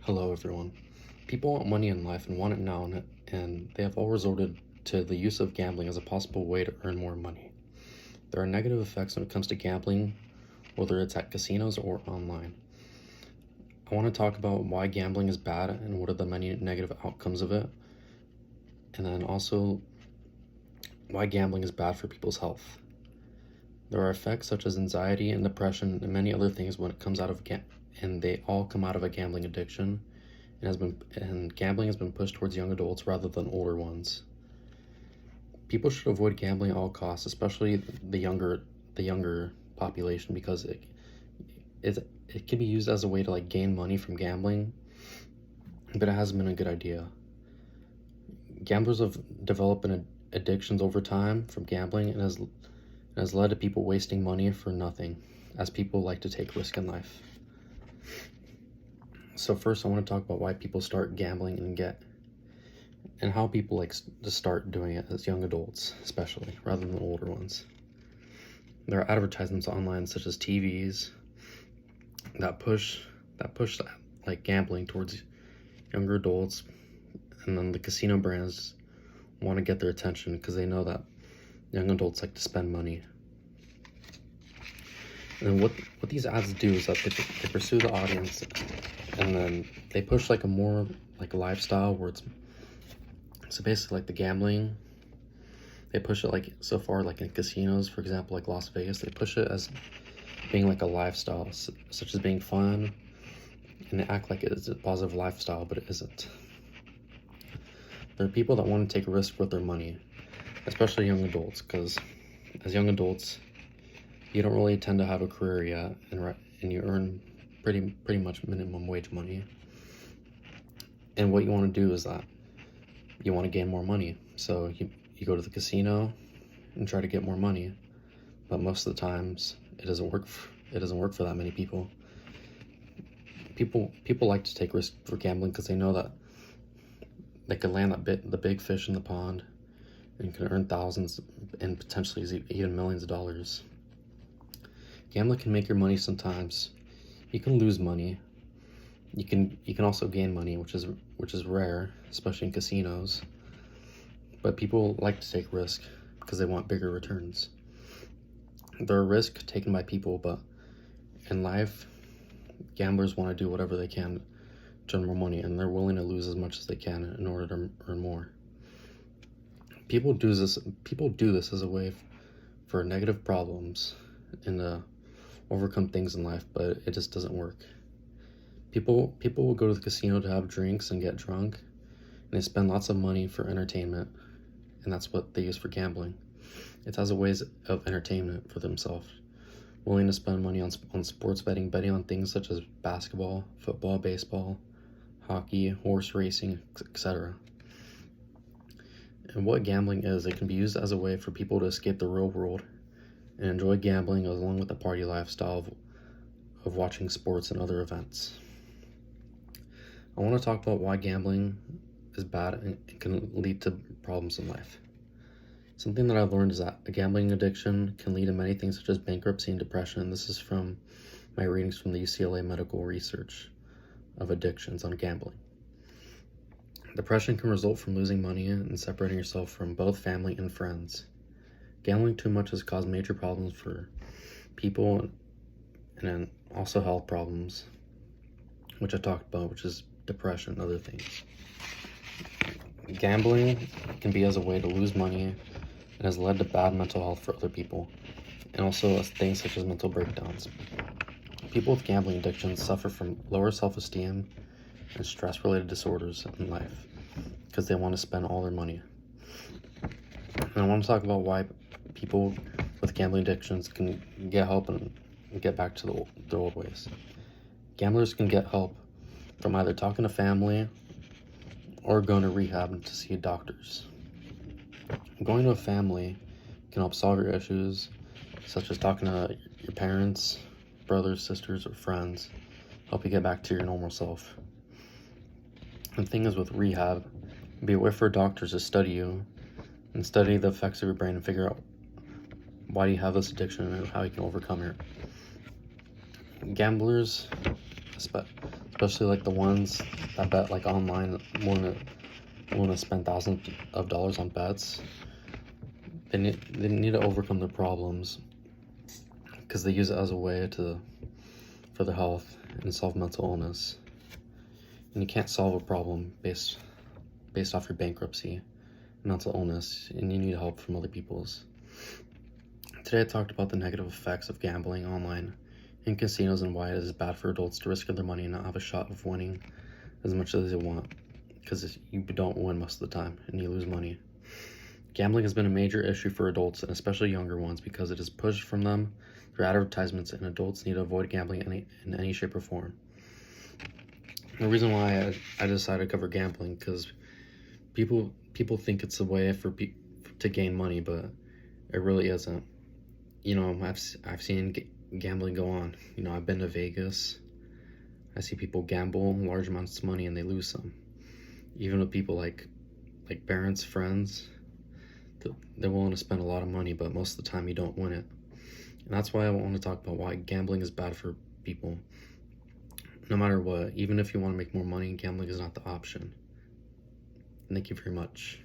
Hello, everyone. People want money in life and want it now, and they have all resorted to the use of gambling as a possible way to earn more money. There are negative effects when it comes to gambling, whether it's at casinos or online. I want to talk about why gambling is bad and what are the many negative outcomes of it, and then also why gambling is bad for people's health. There are effects such as anxiety and depression and many other things when it comes out of and they all come out of a gambling addiction. And gambling has been pushed towards young adults rather than older ones. People should avoid gambling at all costs, especially the younger population, because it can be used as a way to gain money from gambling, but it hasn't been a good idea. Gamblers have developed addictions over time from gambling and has led to people wasting money for nothing, as people like to take risk in life. So first, I want to talk about why people start gambling and how people like to start doing it as young adults, especially, rather than older ones. There are advertisements online, such as TVs, that push like gambling towards younger adults, and then the casino brands want to get their attention because they know that young adults like to spend money. And what these ads do is that they pursue the audience, and then they push like a more like a lifestyle where it's so basically like the gambling. They push it like so far like in casinos, for example, like Las Vegas. They push it as being like a lifestyle, such as being fun, and they act like it's a positive lifestyle, but it isn't. There are people that want to take a risk with their money, especially young adults, because as young adults, you don't really tend to have a career yet, and you earn pretty much minimum wage money. And what you want to do is that you want to gain more money. So you go to the casino and try to get more money, but most of the times it doesn't work for that many people. People like to take risks for gambling because they know that they can land the big fish in the pond and can earn thousands and potentially even millions of dollars. Gambling can make your money sometimes. You can lose money. You can also gain money, which is rare, especially in casinos. But people like to take risk because they want bigger returns. There are risks taken by people, but in life, gamblers want to do whatever they can to earn more money, and they're willing to lose as much as they can in order to earn more. People do this as a way for negative problems and to overcome things in life, but it just doesn't work. People will go to the casino to have drinks and get drunk, and they spend lots of money for entertainment, and that's what they use for gambling. It's as a way of entertainment for themselves, willing to spend money on sports betting on things such as basketball, football, baseball, hockey, horse racing, etc. And what gambling is, it can be used as a way for people to escape the real world and enjoy gambling along with the party lifestyle of watching sports and other events. I want to talk about why gambling is bad and can lead to problems in life. Something that I've learned is that a gambling addiction can lead to many things such as bankruptcy and depression. This is from my readings from the UCLA Medical Research of Addictions on Gambling. Depression can result from losing money and separating yourself from both family and friends. Gambling too much has caused major problems for people, and then also health problems, which I talked about, which is depression and other things. Gambling can be as a way to lose money and has led to bad mental health for other people, and also things such as mental breakdowns. People with gambling addictions suffer from lower self-esteem and stress-related disorders in life because they want to spend all their money. And I want to talk about why people with gambling addictions can get help and get back to their old ways. Gamblers can get help from either talking to family or going to rehab to see doctors. Going to a family can help solve your issues, such as talking to your parents, brothers, sisters, or friends, help you get back to your normal self. And the thing is with rehab, be aware for doctors to study you and study the effects of your brain and figure out why do you have this addiction and how you can overcome it. Gamblers, especially like the ones that bet like online want to spend thousands of dollars on bets. They need to overcome their problems because they use it as a way for their health and solve mental illness. And you can't solve a problem based off your bankruptcy, mental illness, and you need help from other people's. Today I talked about the negative effects of gambling online in casinos and why it is bad for adults to risk their money and not have a shot of winning as much as they want, because you don't win most of the time and you lose money. Gambling has been a major issue for adults, and especially younger ones, because it is pushed from them through advertisements, and adults need to avoid gambling in any shape or form. The reason why I decided to cover gambling, because people think it's a way to gain money, but it really isn't. You know, I've seen gambling go on. You know, I've been to Vegas. I see people gamble large amounts of money and they lose some. Even with people like parents, friends, they're willing to spend a lot of money, but most of the time you don't win it. And that's why I want to talk about why gambling is bad for people. No matter what, even if you want to make more money, gambling is not the option. Thank you very much.